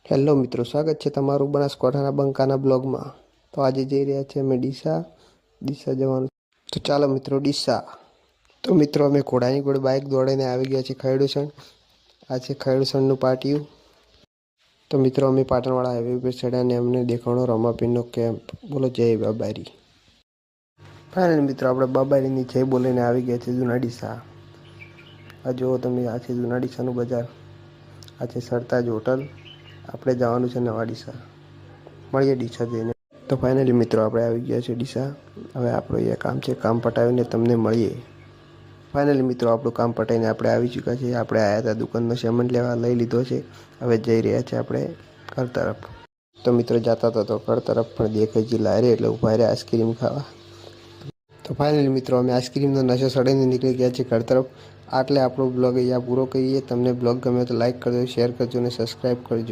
Hello મિત્રો, સ્વાગત છે તમારું બનાસકાંઠાના બંકાના બ્લોગમાં। તો આજે જઈ રહ્યા છીએ અમે ડીસા જવાનું। તો ચાલો મિત્રો ડીસા। તો મિત્રો અમે ઘોડાની ઘોડે બાઇક દોડીને આવી ગયા છીએ ખૈડુસણ। આ છે ખૈડુસણનું પાટિયું। તો મિત્રો અમે પાટણવાળા હાઈવે પર ચડ્યા અને અમને દેખાણો રામાપીરનો કેમ્પ। બોલો જય બાબારી। ફાઇનલ મિત્રો આપણે બાબારીની જય બોલીને આવી ગયા છે જૂના ડીસા। આ જુઓ તમે, આ છે જૂના ડીસાનું બજાર। આ છે સરતાજ હોટલ। આપણે જવાનું છે નવા ડીસા। મળીએ ડીસા જઈને। તો ફાઇનલી મિત્રો આપણે આવી ગયા છે ડીસા। હવે આપણું અહીંયા કામ છે, કામ પટાવીને તમને મળીએ। ફાઇનલી મિત્રો આપણું કામ પટાવીને આપણે આવી ચૂક્યા છીએ। આપણે આવ્યા હતા દુકાનનો સામાન લેવા, લઈ લીધો છે। હવે જઈ રહ્યા છે આપણે ઘર તરફ। તો મિત્રો જતા હતા તો ઘર તરફ પણ દેખાય છે લારે, એટલે ઊભા રહ્યા આઈસ્ક્રીમ ખાવા। તો ફાઇનલી મિત્રો અમે આઈસ્ક્રીમનો નશો ચડીને નીકળી ગયા છીએ ઘર તરફ। આટલે આપણો બ્લોગ અહીંયા પૂરો કરીએ। તમને બ્લોગ ગમે તો લાઈક કરજો, શેર કરજો અને સબસ્ક્રાઈબ કરજો।